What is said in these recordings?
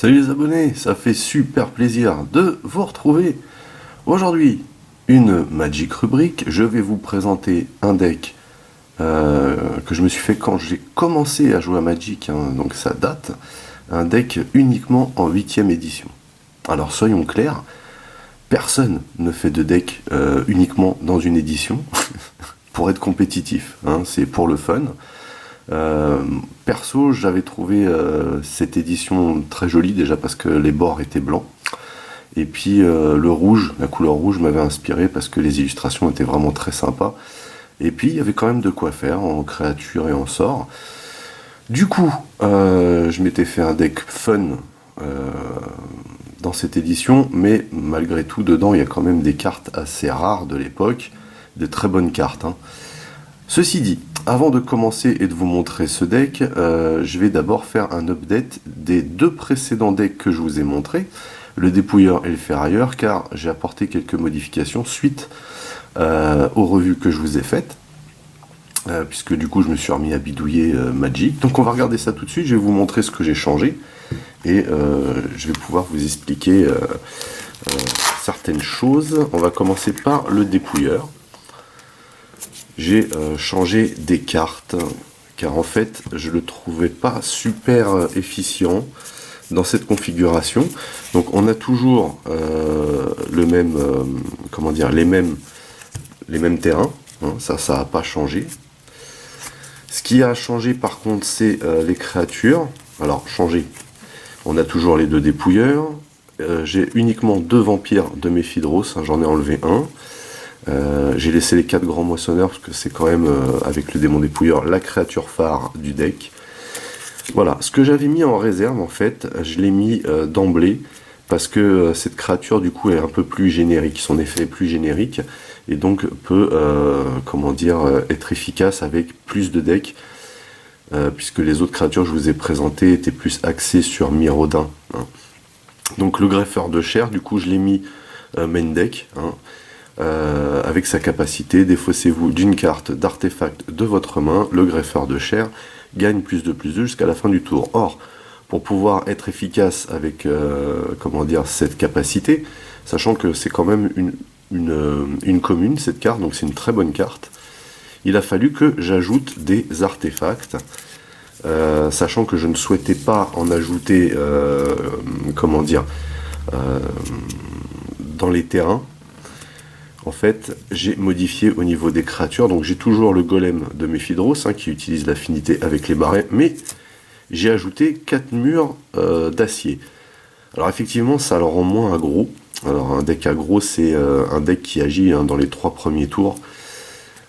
Salut les abonnés, ça fait super plaisir de vous retrouver. Aujourd'hui, une Magic rubrique, je vais vous présenter un deck que je me suis fait quand j'ai commencé à jouer à Magic, hein, donc ça date, un deck uniquement en 8ème édition. Alors soyons clairs, personne ne fait de deck uniquement dans une édition pour être compétitif, hein, c'est pour le fun. Perso, j'avais trouvé cette édition très jolie déjà parce que les bords étaient blancs. Et puis le rouge, la couleur rouge m'avait inspiré parce que les illustrations étaient vraiment très sympas. Et puis il y avait quand même de quoi faire en créature et en sort. Du coup, je m'étais fait un deck fun dans cette édition, mais malgré tout, dedans il y a quand même des cartes assez rares de l'époque, de très bonnes cartes, hein. Ceci dit, avant de commencer et de vous montrer ce deck, je vais d'abord faire un update des deux précédents decks que je vous ai montrés, le dépouilleur et le ferrailleur, car j'ai apporté quelques modifications suite aux revues que je vous ai faites, puisque du coup je me suis remis à bidouiller Magic. Donc on va regarder ça tout de suite, je vais vous montrer ce que j'ai changé, et je vais pouvoir vous expliquer certaines choses. On va commencer par le dépouilleur. J'ai changé des cartes, car en fait, je le trouvais pas super efficient dans cette configuration. Donc on a toujours le même, comment dire, les mêmes terrains, hein, ça n'a pas changé. Ce qui a changé par contre, c'est les créatures. Alors, changé, on a toujours les deux dépouilleurs. J'ai uniquement deux vampires de Méphidros, hein, j'en ai enlevé un. J'ai laissé les 4 grands moissonneurs parce que c'est quand même, avec le démon dépouilleur, la créature phare du deck. Voilà, ce que j'avais mis en réserve, en fait, je l'ai mis d'emblée parce que cette créature, du coup, est un peu plus générique. Son effet est plus générique et donc peut, comment dire, être efficace avec plus de decks, puisque les autres créatures que je vous ai présentées étaient plus axées sur Miraudin, hein. Donc le greffeur de chair, du coup, je l'ai mis main deck, hein. Avec sa capacité, défaussez-vous d'une carte d'artefact de votre main, le greffeur de chair gagne plus de jusqu'à la fin du tour. Or, pour pouvoir être efficace avec comment dire, cette capacité, sachant que c'est quand même une commune cette carte, donc c'est une très bonne carte, il a fallu que j'ajoute des artefacts, sachant que je ne souhaitais pas en ajouter comment dire, dans les terrains. En fait, j'ai modifié au niveau des créatures, donc j'ai toujours le golem de Méphidros, hein, qui utilise l'affinité avec les barrets, mais j'ai ajouté 4 murs d'acier. Alors effectivement, ça le rend moins aggro. Alors un deck aggro, c'est un deck qui agit, hein, dans les 3 premiers tours,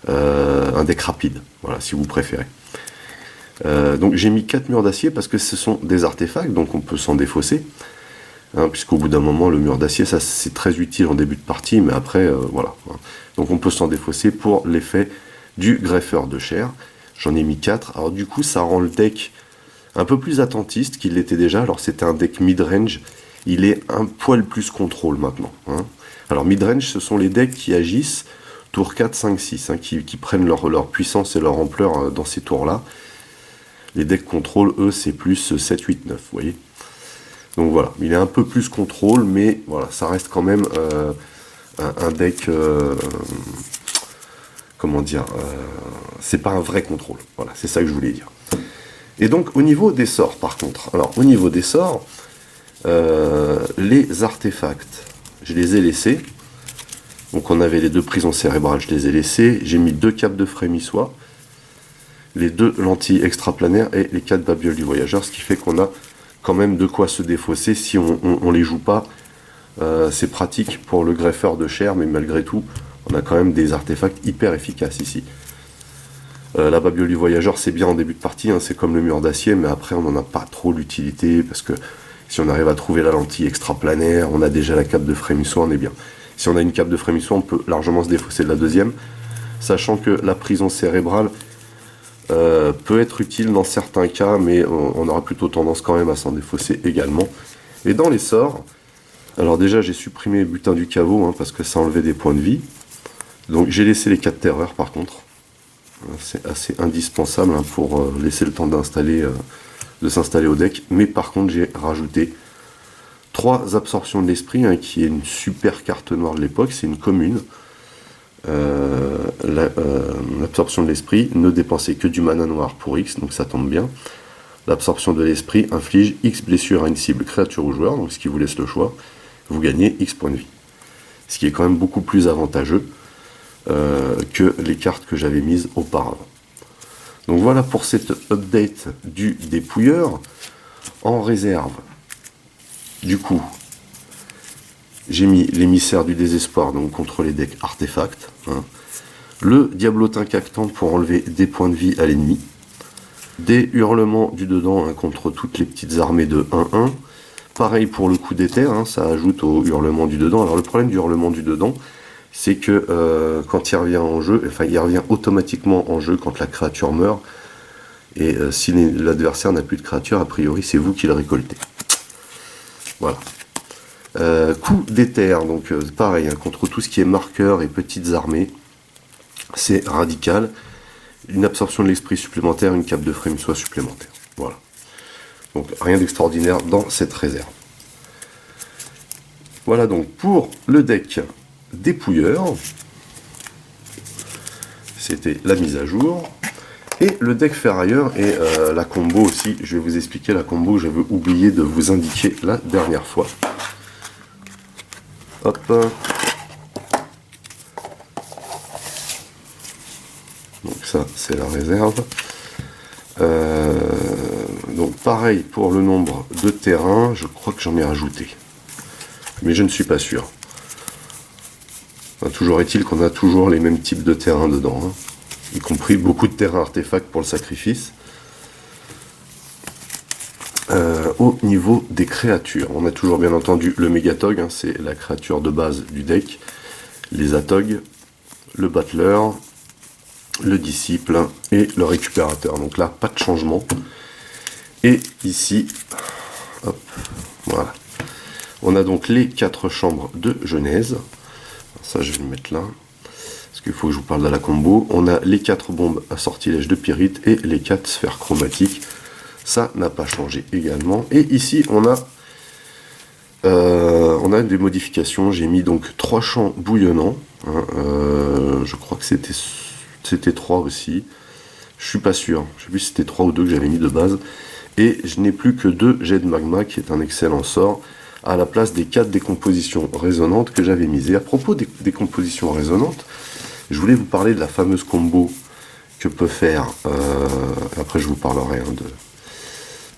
un deck rapide, voilà, si vous préférez. Donc j'ai mis 4 murs d'acier parce que ce sont des artefacts, donc on peut s'en défausser. Hein, puisqu'au bout d'un moment, le mur d'acier, ça c'est très utile en début de partie, mais après, voilà. Donc on peut s'en défausser pour l'effet du greffeur de chair. J'en ai mis 4. Alors du coup, ça rend le deck un peu plus attentiste qu'il l'était déjà. Alors c'était un deck mid-range. Il est un poil plus contrôle maintenant, hein. Alors mid-range, ce sont les decks qui agissent tour 4, 5, 6, hein, qui prennent leur puissance et leur ampleur dans ces tours-là. Les decks contrôle, eux, c'est plus 7, 8, 9, vous voyez. Donc voilà, il est un peu plus contrôle, mais voilà, ça reste quand même un deck, comment dire, c'est pas un vrai contrôle. Voilà, c'est ça que je voulais dire. Et donc au niveau des sorts, par contre, alors au niveau des sorts, les artefacts, je les ai laissés. Donc on avait les 2 prisons cérébrales, je les ai laissés. J'ai mis 2 capes de frémissois, les 2 lentilles extraplanaires et les 4 babioles du voyageur, ce qui fait qu'on a quand même de quoi se défausser si on les joue pas. C'est pratique pour le greffeur de chair, mais malgré tout, on a quand même des artefacts hyper efficaces ici. La babiole du voyageur, c'est bien en début de partie, hein, c'est comme le mur d'acier, mais après on n'en a pas trop l'utilité, parce que si on arrive à trouver la lentille extraplanaire, on a déjà la cape de frémissois, on est bien. Si on a une cape de frémissois, on peut largement se défausser de la deuxième, sachant que la prison cérébrale peut être utile dans certains cas, mais on aura plutôt tendance quand même à s'en défausser également. Et dans les sorts, alors déjà j'ai supprimé butin du caveau, hein, parce que ça enlevait des points de vie. Donc j'ai laissé les 4 terreurs par contre. C'est assez indispensable, hein, pour laisser le temps de s'installer au deck. Mais par contre j'ai rajouté 3 absorptions de l'esprit, hein, qui est une super carte noire de l'époque, c'est une commune. L'absorption de l'esprit, ne dépensez que du mana noir pour X, donc ça tombe bien. L'absorption de l'esprit inflige X blessures à une cible créature ou joueur, donc ce qui vous laisse le choix. Vous gagnez X points de vie. Ce qui est quand même beaucoup plus avantageux que les cartes que j'avais mises auparavant. Donc voilà pour cette update du dépouilleur. En réserve, du coup, j'ai mis l'émissaire du désespoir, donc contre les decks artefacts, hein. Le diablotin cactant pour enlever des points de vie à l'ennemi. Des hurlements du dedans, hein, contre toutes les petites armées de 1-1. Pareil pour le coup d'éther, hein, ça ajoute au hurlement du dedans. Alors le problème du hurlement du dedans, c'est que quand il revient en jeu, enfin il revient automatiquement en jeu quand la créature meurt. Et si l'adversaire n'a plus de créature, a priori c'est vous qui le récoltez. Voilà. Coup d'éther, donc pareil, hein, contre tout ce qui est marqueur et petites armées, c'est radical. Une absorption de l'esprit supplémentaire, une cape de frame soit supplémentaire. Voilà. Donc rien d'extraordinaire dans cette réserve. Voilà donc pour le deck dépouilleur. C'était la mise à jour. Et le deck ferrailleur et la combo aussi. Je vais vous expliquer la combo que j'avais oublié de vous indiquer la dernière fois. Hop. Donc ça, c'est la réserve. Donc pareil pour le nombre de terrains, je crois que j'en ai rajouté. Mais je ne suis pas sûr. Enfin, toujours est-il qu'on a toujours les mêmes types de terrains dedans, hein, y compris beaucoup de terrains artefacts pour le sacrifice. Au niveau des créatures, on a toujours bien entendu le Mégatog, hein, c'est la créature de base du deck, les Atogs, le Battler, le Disciple et le Récupérateur. Donc là, pas de changement. Et ici, hop, voilà. On a donc les 4 chambres de Genèse. Ça, je vais le mettre là, parce qu'il faut que je vous parle de la combo. On a les 4 bombes à sortilège de Pyrite et les 4 sphères chromatiques. Ça n'a pas changé également. Et ici, on a des modifications. J'ai mis donc 3 champs bouillonnants. Hein, je crois que c'était 3 aussi. Je suis pas sûr. Je sais plus si c'était 3 ou 2 que j'avais mis de base. Et je n'ai plus que 2 jets de magma, qui est un excellent sort, à la place des 4 décompositions résonantes que j'avais mises. Et à propos des décompositions résonantes, je voulais vous parler de la fameuse combo que peut faire. Après, je vous parlerai, hein,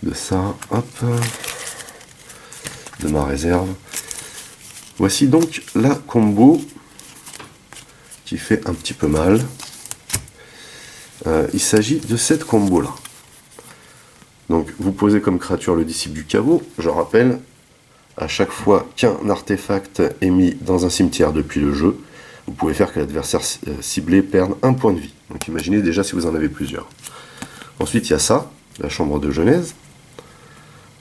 de ça. Hop. De ma réserve. Voici donc la combo qui fait un petit peu mal. Il s'agit de cette combo là. Donc vous posez comme créature le disciple du caveau. Je rappelle, à chaque fois qu'un artefact est mis dans un cimetière depuis le jeu, vous pouvez faire que l'adversaire ciblé perde un point de vie. Donc imaginez déjà si vous en avez plusieurs. Ensuite il y a ça, la chambre de Genèse.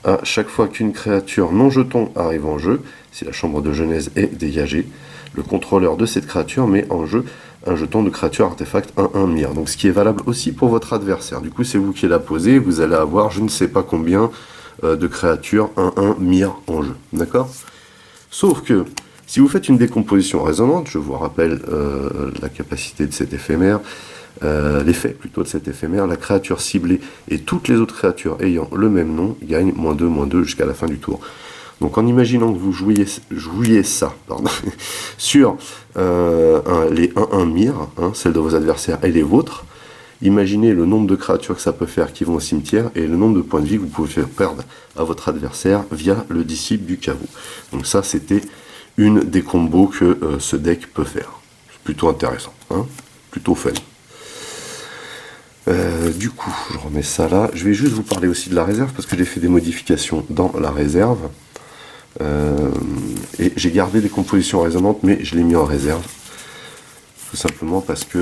À chaque fois qu'une créature non jeton arrive en jeu, si la chambre de Genèse est dégagée, le contrôleur de cette créature met en jeu un jeton de créature artefact 1-1 Mir. Donc ce qui est valable aussi pour votre adversaire. Du coup c'est vous qui la posez, vous allez avoir je ne sais pas combien de créatures 1-1 Mir en jeu. D'accord? Sauf que si vous faites une décomposition résonante, je vous rappelle la capacité de cet éphémère, l'effet plutôt de cet éphémère, la créature ciblée et toutes les autres créatures ayant le même nom gagnent -2/-2 jusqu'à la fin du tour. Donc en imaginant que vous jouiez ça sur les 1-1 Mir, hein, celles de vos adversaires et les vôtres, imaginez le nombre de créatures que ça peut faire qui vont au cimetière et le nombre de points de vie que vous pouvez faire perdre à votre adversaire via le disciple du caveau. Donc ça c'était une des combos que ce deck peut faire. C'est plutôt intéressant, hein, plutôt fun. Du coup, je remets ça là. Je vais juste vous parler aussi de la réserve parce que j'ai fait des modifications dans la réserve. Et j'ai gardé des compositions résonantes, mais je l'ai mis en réserve. Tout simplement parce que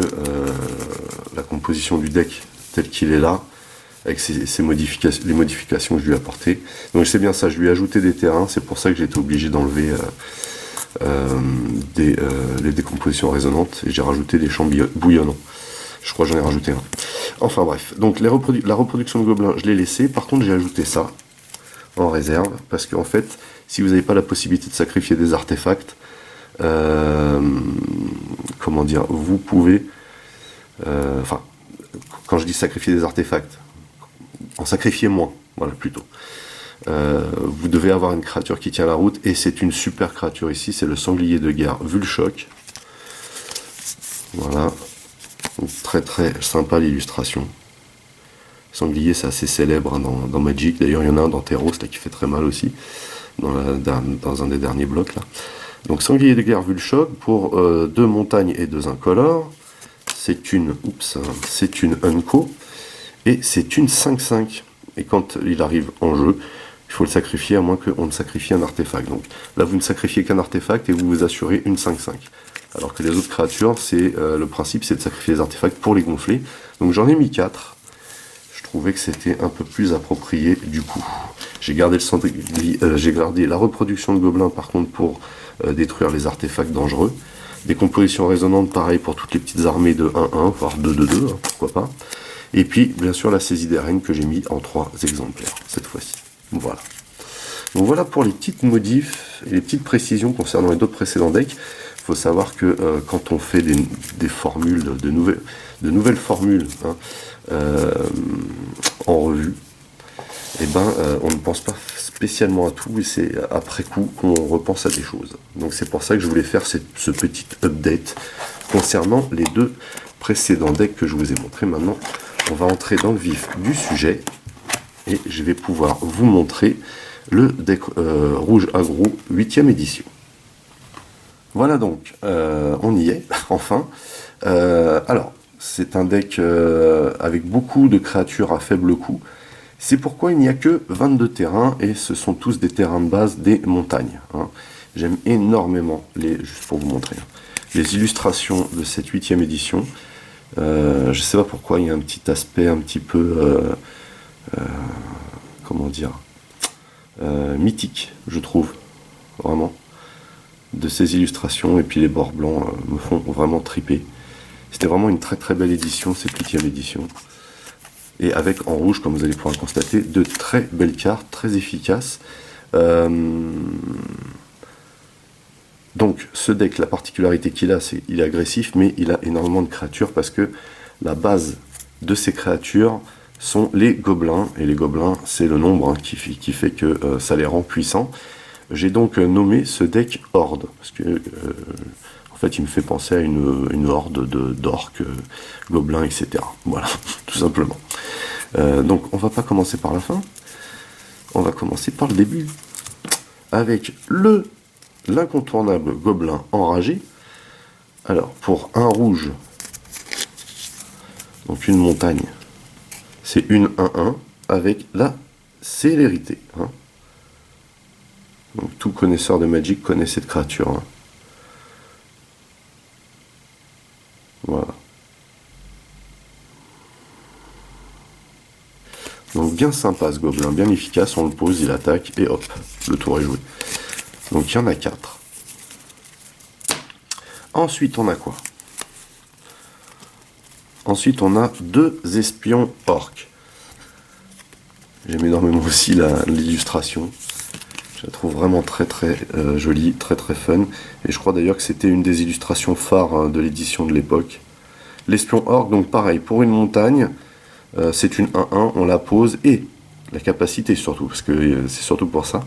la composition du deck tel qu'il est là, avec les modifications que je lui ai apportées. Donc c'est bien ça, je lui ai ajouté des terrains, c'est pour ça que j'ai été obligé d'enlever les décompositions résonantes, et j'ai rajouté des champs bouillonnants. Je crois que j'en ai rajouté un. Enfin bref, donc la reproduction de gobelins, je l'ai laissé. Par contre, j'ai ajouté ça. en réserve, parce qu'en fait, si vous n'avez pas la possibilité de sacrifier des artefacts, comment dire, vous pouvez, enfin, quand je dis sacrifier des artefacts, en sacrifier moins, voilà, plutôt. Vous devez avoir une créature qui tient la route, et c'est une super créature ici, c'est le sanglier de guerre Vulchoc. Voilà, donc, très très sympa l'illustration. Sanglier, c'est assez célèbre hein, dans Magic, d'ailleurs il y en a un dans Theros là, qui fait très mal aussi, dans un des derniers blocs là. Donc sanglier de guerre Vulchoc pour 2 montagnes et 2 incolores, c'est une Unco, et c'est une 5/5, et quand il arrive en jeu, il faut le sacrifier à moins qu'on ne sacrifie un artefact. Donc là vous ne sacrifiez qu'un artefact et vous vous assurez une 5/5. Alors que les autres créatures, le principe c'est de sacrifier les artefacts pour les gonfler. Donc j'en ai mis 4. Je trouvais que c'était un peu plus approprié du coup. J'ai gardé la reproduction de gobelins par contre pour détruire les artefacts dangereux. Des compositions résonantes, pareil pour toutes les petites armées de 1-1, voire 2-2-2, hein, pourquoi pas. Et puis bien sûr la saisie des reines que j'ai mis en 3 exemplaires cette fois-ci. Voilà. Donc voilà pour les petites modifs et les petites précisions concernant les 2 précédents decks. Il faut savoir que quand on fait des formules, de nouvelles formules hein, en revue, eh ben, on ne pense pas spécialement à tout et c'est après coup qu'on repense à des choses. Donc c'est pour ça que je voulais faire ce petit update concernant les 2 précédents decks que je vous ai montrés. Maintenant, on va entrer dans le vif du sujet et je vais pouvoir vous montrer le deck rouge aggro 8e édition. Voilà donc, on y est, enfin. Alors, c'est un deck avec beaucoup de créatures à faible coût. C'est pourquoi il n'y a que 22 terrains, et ce sont tous des terrains de base des montagnes. Hein. J'aime énormément, juste pour vous montrer, hein, les illustrations de cette 8e édition. Je ne sais pas pourquoi, il y a un petit aspect un petit peu, comment dire, mythique, je trouve, vraiment, de ces illustrations, et puis les bords blancs me font vraiment triper. C'était vraiment une très très belle édition, cette 8e édition. Et avec en rouge, comme vous allez pouvoir le constater, de très belles cartes, très efficaces. Donc ce deck, la particularité qu'il a, c'est qu'il est agressif, mais il a énormément de créatures, parce que la base de ces créatures sont les gobelins, et les gobelins, c'est le nombre hein, qui fait que ça les rend puissants. J'ai donc nommé ce deck Horde, parce que en fait il me fait penser à une horde d'orques, gobelins, etc. Voilà, tout simplement. Donc on va pas commencer par la fin, on va commencer par le début, avec l'incontournable gobelin enragé. Alors pour un rouge, donc une montagne, c'est une 1-1 avec la célérité. Hein. Donc tout connaisseur de Magic connaît cette créature. Hein. Voilà. Donc bien sympa ce gobelin, bien efficace, on le pose, il attaque, et hop, le tour est joué. Donc il y en a 4. Ensuite on a quoi? Ensuite on a 2 espions orques. J'aime énormément aussi l'illustration. Je la trouve vraiment très très jolie, très très fun. Et je crois d'ailleurs que c'était une des illustrations phares hein, de l'édition de l'époque. L'espion orc, donc pareil, pour une montagne, c'est une 1-1, on la pose, et la capacité surtout, parce que c'est surtout pour ça,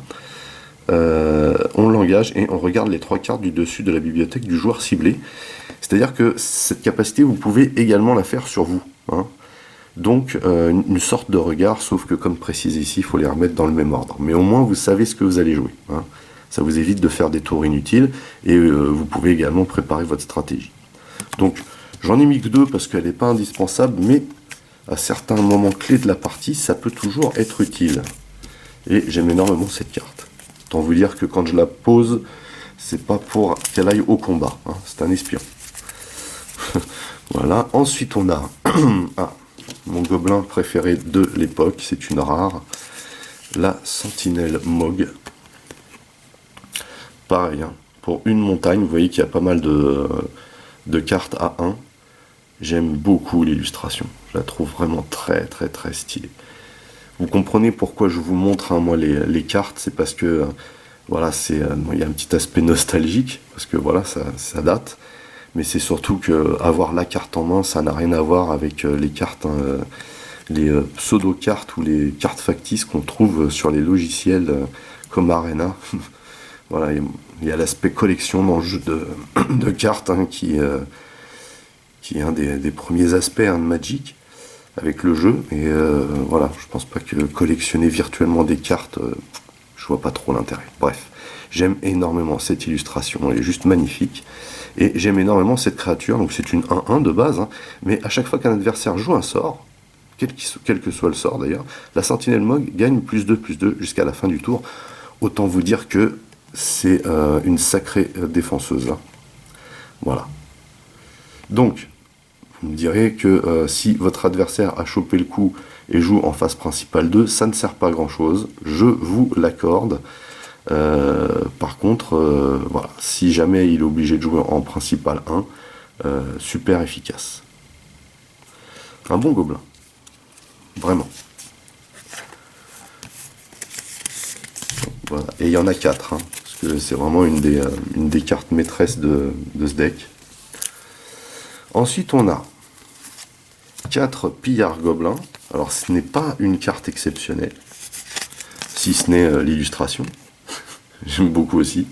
on l'engage et on regarde les 3 cartes du dessus de la bibliothèque du joueur ciblé. C'est-à-dire que cette capacité, vous pouvez également la faire sur vous. Hein. Donc une sorte de regard, sauf que comme précisé ici, il faut les remettre dans le même ordre. Mais au moins vous savez ce que vous allez jouer. Hein. Ça vous évite de faire des tours inutiles, et vous pouvez également préparer votre stratégie. Donc j'en ai mis que 2 parce qu'elle n'est pas indispensable, mais à certains moments clés de la partie, ça peut toujours être utile. Et j'aime énormément cette carte. Autant vous dire que quand je la pose, c'est pas pour qu'elle aille au combat. Hein. C'est un espion. Voilà. Ensuite on a mon gobelin préféré de l'époque, c'est une rare, la Sentinelle Mogg. Pareil, hein, pour une montagne, vous voyez qu'il y a pas mal de cartes à 1. J'aime beaucoup l'illustration, je la trouve vraiment très très très stylée. Vous comprenez pourquoi je vous montre, hein, moi, les cartes, c'est parce que voilà, il y a un petit aspect nostalgique, parce que voilà, ça date, mais c'est surtout que avoir la carte en main, ça n'a rien à voir avec les cartes, hein, les pseudo-cartes ou les cartes factices qu'on trouve sur les logiciels comme Arena. Voilà, il y a l'aspect collection dans le jeu de cartes, hein, qui est un des premiers aspects, hein, de Magic avec le jeu. Et voilà, je pense pas que collectionner virtuellement des cartes, je vois pas trop l'intérêt. Bref, j'aime énormément cette illustration, elle est juste magnifique. Et j'aime énormément cette créature, donc c'est une 1-1 de base, hein, mais à chaque fois qu'un adversaire joue un sort, quel que soit le sort d'ailleurs, la sentinelle Mogg gagne +2/+2 jusqu'à la fin du tour. Autant vous dire que c'est une sacrée défenseuse, hein. Voilà. Donc, vous me direz que si votre adversaire a chopé le coup et joue en phase principale 2, ça ne sert pas à grand chose, je vous l'accorde. Par contre, voilà, si jamais il est obligé de jouer en principale 1, super efficace. Un bon gobelin. Vraiment. Voilà. Et il y en a 4, hein, parce que c'est vraiment une des cartes maîtresses de ce deck. Ensuite, on a 4 pillards gobelins. Alors, ce n'est pas une carte exceptionnelle, si ce n'est l'illustration. J'aime beaucoup aussi.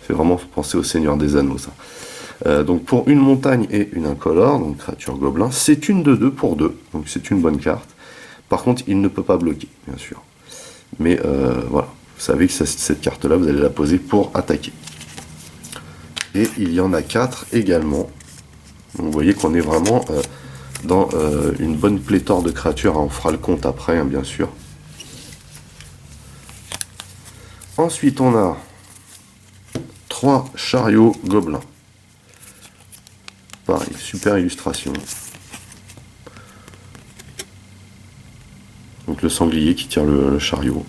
Ça fait vraiment penser au Seigneur des Anneaux, ça. Donc, pour une montagne et une incolore, donc créature gobelin, c'est une de 2 pour 2. Donc, c'est une bonne carte. Par contre, il ne peut pas bloquer, bien sûr. Mais voilà, vous savez que cette carte-là, vous allez la poser pour attaquer. Et il y en a 4 également. Donc, vous voyez qu'on est vraiment dans une bonne pléthore de créatures. On fera le compte après, hein, bien sûr. Ensuite, on a 3 chariots gobelins. Pareil, super illustration. Donc le sanglier qui tire le chariot.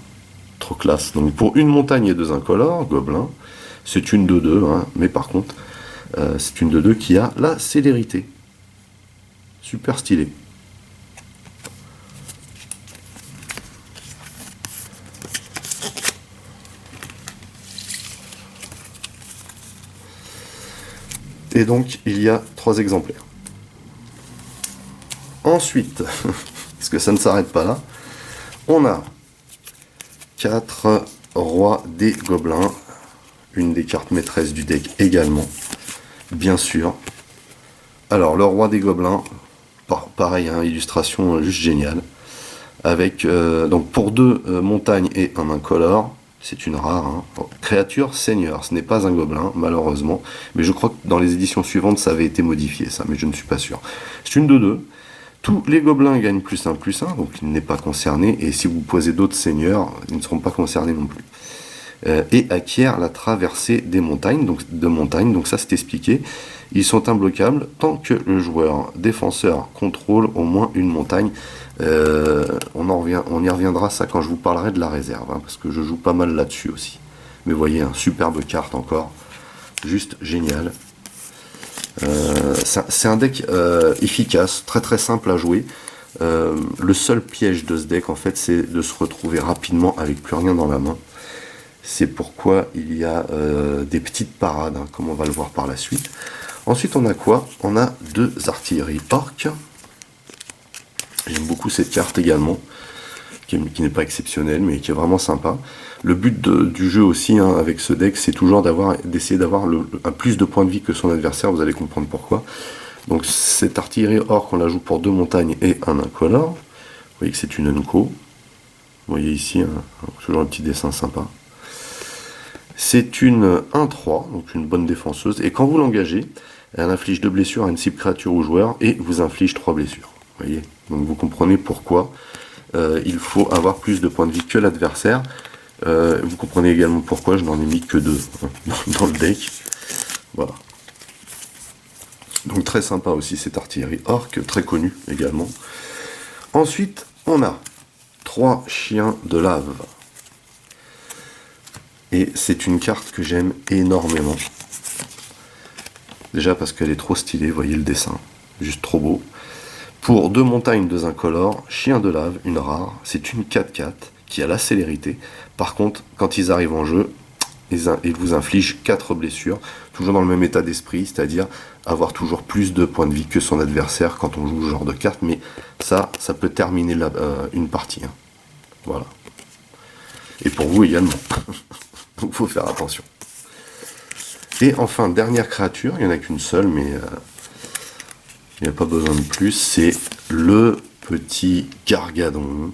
Trop classe. Donc pour une montagne et 2 incolores, gobelins, c'est une 2-2, hein, mais par contre, c'est une 2-2 qui a la célérité. Super stylé. Et donc, il y a 3 exemplaires. Ensuite, parce que ça ne s'arrête pas là, on a 4 rois des gobelins, une des cartes maîtresses du deck également, bien sûr. Alors, le roi des gobelins, pareil, hein, illustration juste géniale, avec, donc pour 2 montagnes et un incolore. C'est une rare, hein. Créature seigneur, ce n'est pas un gobelin, malheureusement. Mais je crois que dans les éditions suivantes, ça avait été modifié, ça, mais je ne suis pas sûr. C'est une 2-2. Tous les gobelins gagnent +1/+1, donc il n'est pas concerné. Et si vous posez d'autres seigneurs, ils ne seront pas concernés non plus. Et acquiert la traversée des montagnes, donc ça c'est expliqué. Ils sont imbloquables tant que le joueur défenseur contrôle au moins une montagne. On y reviendra ça quand je vous parlerai de la réserve, hein, parce que je joue pas mal là-dessus aussi. Mais voyez, une superbe carte encore, juste génial. C'est un deck efficace, très très simple à jouer. Le seul piège de ce deck en fait, c'est de se retrouver rapidement avec plus rien dans la main. C'est pourquoi il y a des petites parades, hein, comme on va le voir par la suite. Ensuite, on a quoi? On a 2 artilleries orques. J'aime beaucoup cette carte également, qui n'est pas exceptionnelle, mais qui est vraiment sympa. Le but du jeu aussi, hein, avec ce deck, c'est toujours d'essayer d'avoir un plus de points de vie que son adversaire, vous allez comprendre pourquoi. Donc cette artillerie orque, on la joue pour 2 montagnes et un incolore. Vous voyez que c'est une unco. Vous voyez ici, hein, toujours un petit dessin sympa. C'est une 1-3, donc une bonne défenseuse, et quand vous l'engagez, elle inflige 2 blessures à une cible créature ou joueur, et vous inflige 3 blessures. Vous voyez, donc vous comprenez pourquoi il faut avoir plus de points de vie que l'adversaire. Vous comprenez également pourquoi je n'en ai mis que 2 dans le deck. Voilà. Donc très sympa aussi cette artillerie orque, très connue également. Ensuite, on a 3 chiens de lave. Et c'est une carte que j'aime énormément. Déjà parce qu'elle est trop stylée, voyez le dessin, juste trop beau. Pour 2 montagnes, 2 incolores, chien de lave, une rare, c'est une 4/4 qui a la célérité. Par contre, quand ils arrivent en jeu, ils vous infligent 4 blessures, toujours dans le même état d'esprit, c'est-à-dire avoir toujours plus de points de vie que son adversaire quand on joue ce genre de carte, mais ça peut terminer une partie. Hein. Voilà. Et pour vous également. Donc il faut faire attention. Et enfin, dernière créature, il n'y en a qu'une seule, mais il n'y a pas besoin de plus, c'est le petit Gargadon.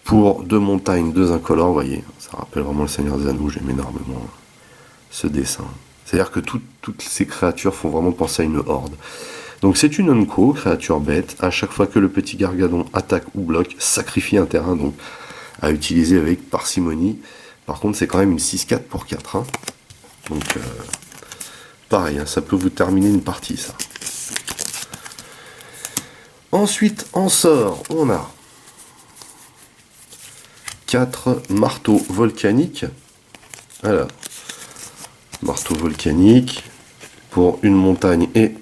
Pour 2 montagnes, 2 incolores, vous voyez, ça rappelle vraiment le Seigneur des Anneaux, j'aime énormément ce dessin. C'est-à-dire que toutes ces créatures font vraiment penser à une horde. Donc c'est une unco, créature bête, à chaque fois que le petit Gargadon attaque ou bloque, sacrifie un terrain, donc à utiliser avec parcimonie. Par contre, c'est quand même une 6/4 pour 4. Hein. Donc, pareil, hein, ça peut vous terminer une partie, ça. Ensuite, en sort, on a 4 marteaux volcaniques. Voilà. Marteau volcanique pour une montagne et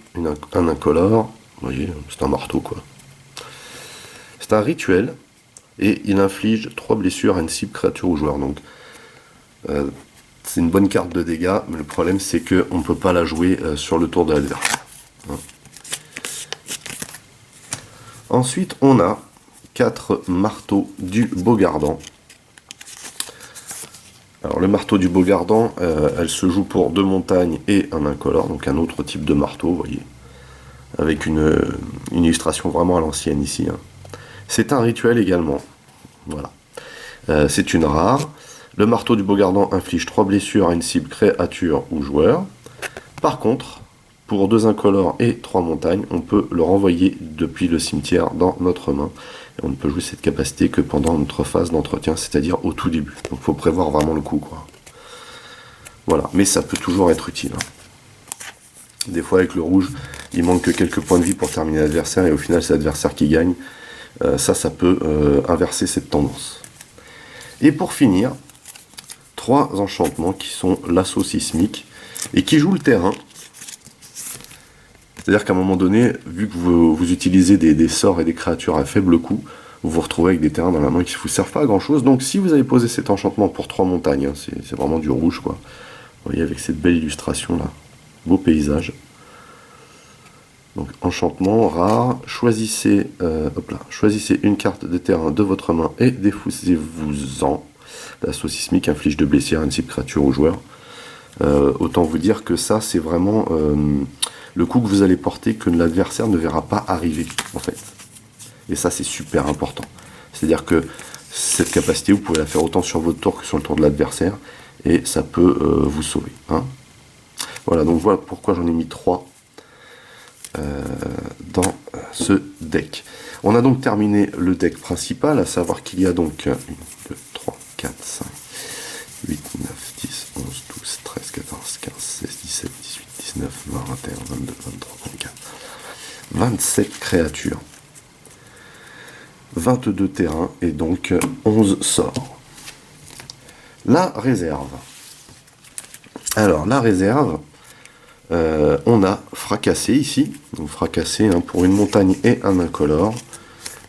un incolore. Vous voyez, c'est un marteau, quoi. C'est un rituel. Et il inflige 3 blessures à une cible, créature ou joueur. Donc, c'est une bonne carte de dégâts, mais le problème c'est qu'on ne peut pas la jouer sur le tour de l'adversaire. Hein. Ensuite, on a 4 marteaux du Bogardan. Alors, le marteau du Bogardan, elle se joue pour 2 montagnes et un incolore, donc un autre type de marteau, vous voyez, avec une illustration vraiment à l'ancienne ici. Hein. C'est un rituel également. Voilà. C'est une rare. Le marteau du Bogardan inflige 3 blessures à une cible, créature ou joueur. Par contre, pour 2 incolores et 3 montagnes, on peut le renvoyer depuis le cimetière dans notre main. Et on ne peut jouer cette capacité que pendant notre phase d'entretien, c'est-à-dire au tout début. Donc il faut prévoir vraiment le coup, quoi. Voilà. Mais ça peut toujours être utile. Hein. Des fois, avec le rouge, il manque que quelques points de vie pour terminer l'adversaire, et au final, c'est l'adversaire qui gagne. Ça peut inverser cette tendance. Et pour finir, 3 enchantements qui sont l'assaut sismique et qui jouent le terrain. C'est-à-dire qu'à un moment donné, vu que vous utilisez des sorts et des créatures à faible coût, vous vous retrouvez avec des terrains dans la main qui ne vous servent pas à grand-chose. Donc si vous avez posé cet enchantement pour 3 montagnes, hein, c'est vraiment du rouge, quoi. Vous voyez, avec cette belle illustration là, beau paysage. Donc enchantement rare, choisissez une carte de terrain de votre main et défaussez-vous-en. L'assaut sismique inflige 2 blessures à une cible, créature ou joueur. Autant vous dire que ça, c'est vraiment le coup que vous allez porter que l'adversaire ne verra pas arriver, en fait. Et ça, c'est super important. C'est-à-dire que cette capacité, vous pouvez la faire autant sur votre tour que sur le tour de l'adversaire, et ça peut vous sauver. Hein. Voilà, donc voilà pourquoi j'en ai mis 3 dans ce deck. On a donc terminé le deck principal, à savoir qu'il y a donc 1, 2, 3, 4, 5, 8, 9, 10, 11, 12, 13, 14, 15, 16, 17, 18, 19, 20, 21, 22, 23, 24, 27 créatures, 22 terrains et donc 11 sorts. La réserve. Alors, la réserve, on a fracassé ici, donc fracassé hein, pour une montagne et un incolore.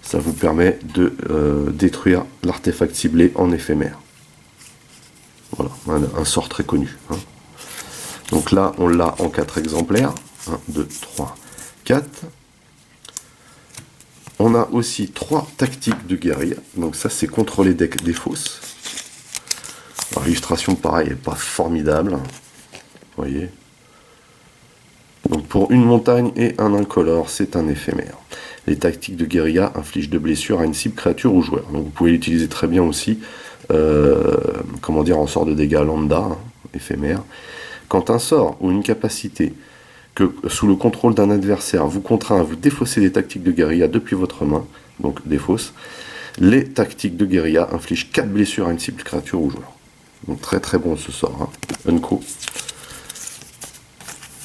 Ça vous permet de détruire l'artefact ciblé en éphémère. Voilà, un sort très connu. Hein. Donc là, on l'a en 4 exemplaires. 1, 2, 3, 4. On a aussi 3 tactiques de guérilla. Donc ça, c'est contre les decks des fausses. L'illustration, pareil, n'est pas formidable. Vous voyez. Donc pour une montagne et un incolore, c'est un éphémère. Les tactiques de guérilla infligent 2 blessures à une cible, créature ou joueur. Donc vous pouvez l'utiliser très bien aussi, en sort de dégâts lambda, hein, éphémère. Quand un sort ou une capacité que sous le contrôle d'un adversaire vous contraint à vous défausser des tactiques de guérilla depuis votre main, donc défausse, les tactiques de guérilla infligent 4 blessures à une cible, créature ou joueur. Donc très très bon ce sort, hein. Unco.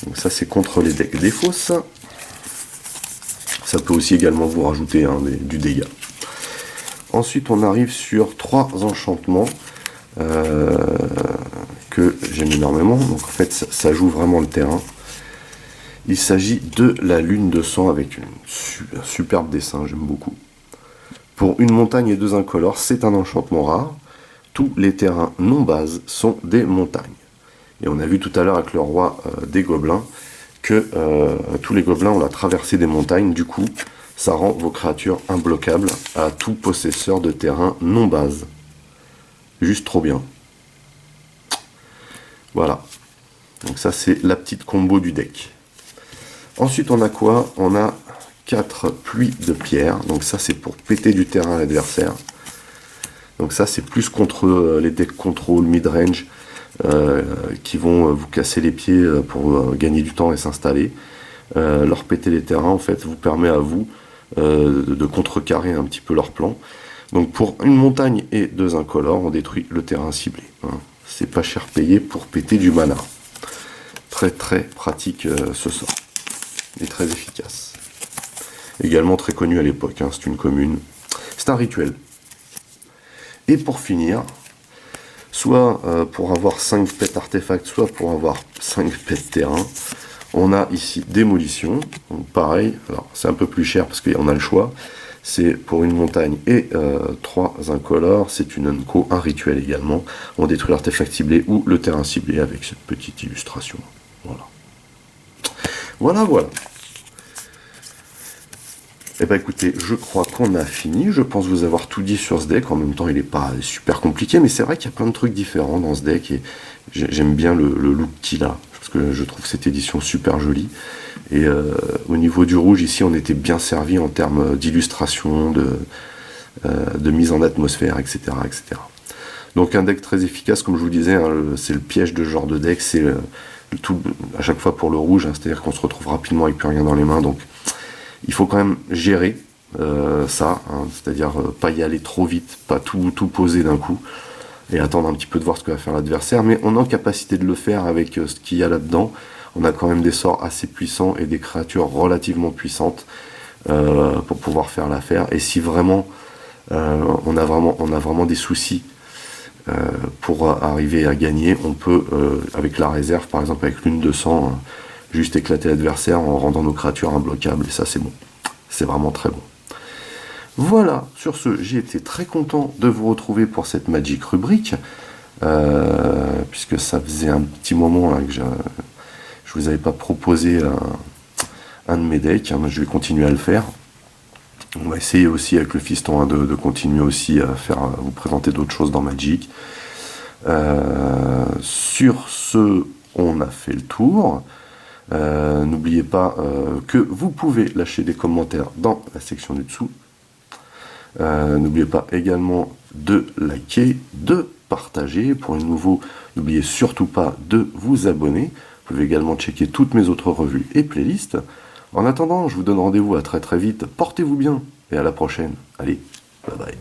Donc ça c'est contre les decks des fausses. Ça peut aussi également vous rajouter hein, du dégât. Ensuite on arrive sur 3 enchantements que j'aime énormément. Donc en fait ça joue vraiment le terrain. Il s'agit de la lune de sang avec un superbe dessin, j'aime beaucoup. Pour une montagne et 2 incolores, c'est un enchantement rare. Tous les terrains non bases sont des montagnes. Et on a vu tout à l'heure avec le roi des gobelins que tous les gobelins ont la traversée des montagnes. Du coup, ça rend vos créatures imbloquables à tout possesseur de terrain non base. Juste trop bien. Voilà. Donc ça, c'est la petite combo du deck. Ensuite, on a quoi? On a 4 pluies de pierre. Donc ça, c'est pour péter du terrain à l'adversaire. Donc ça, c'est plus contre les decks contrôle, mid-range, qui vont vous casser les pieds pour gagner du temps et s'installer. Leur péter les terrains, en fait, vous permet à vous de contrecarrer un petit peu leur plan. Donc pour une montagne et 2 incolores, on détruit le terrain ciblé. Hein. C'est pas cher payé pour péter du mana. Très très pratique ce sort. Et très efficace. Également très connu à l'époque, hein, c'est une commune. C'est un rituel. Et pour finir, soit pour avoir 5 pets artefacts, soit pour avoir 5 pets terrain, on a ici démolition. Donc pareil, alors c'est un peu plus cher parce qu'on a le choix. C'est pour une montagne et 3 incolores. C'est une unco, un rituel également. On détruit l'artefact ciblé ou le terrain ciblé avec cette petite illustration. Voilà. Voilà. Eh ben écoutez, je crois qu'on a fini. Je pense vous avoir tout dit sur ce deck. En même temps, il n'est pas super compliqué, mais c'est vrai qu'il y a plein de trucs différents dans ce deck et j'aime bien le look qu'il a. Parce que je trouve cette édition super jolie. Et au niveau du rouge, ici, on était bien servi en termes d'illustration, de mise en atmosphère, etc., etc. Donc un deck très efficace, comme je vous disais, hein, c'est le piège de ce genre de deck. C'est tout à chaque fois pour le rouge, hein, c'est-à-dire qu'on se retrouve rapidement avec plus rien dans les mains. Donc il faut quand même gérer ça, hein, c'est-à-dire pas y aller trop vite, pas tout poser d'un coup, et attendre un petit peu de voir ce que va faire l'adversaire, mais on est en capacité de le faire avec ce qu'il y a là-dedans. On a quand même des sorts assez puissants et des créatures relativement puissantes pour pouvoir faire l'affaire. Et si vraiment on a vraiment des soucis pour arriver à gagner, on peut, avec la réserve, par exemple avec l'une de sang, juste éclater l'adversaire en rendant nos créatures imbloquables, et ça c'est bon. C'est vraiment très bon. Voilà, sur ce, j'ai été très content de vous retrouver pour cette Magic rubrique, puisque ça faisait un petit moment là, que je vous avais pas proposé un de mes decks, hein, je vais continuer à le faire. On va essayer aussi avec le fiston hein, de continuer aussi à vous présenter d'autres choses dans Magic. Sur ce, on a fait le tour. N'oubliez pas que vous pouvez lâcher des commentaires dans la section du dessous. N'oubliez pas également de liker, de partager. Pour les nouveaux, n'oubliez surtout pas de vous abonner. Vous pouvez également checker toutes mes autres revues et playlists. En attendant, je vous donne rendez-vous à très très vite. Portez-vous bien et à la prochaine. Allez, bye bye.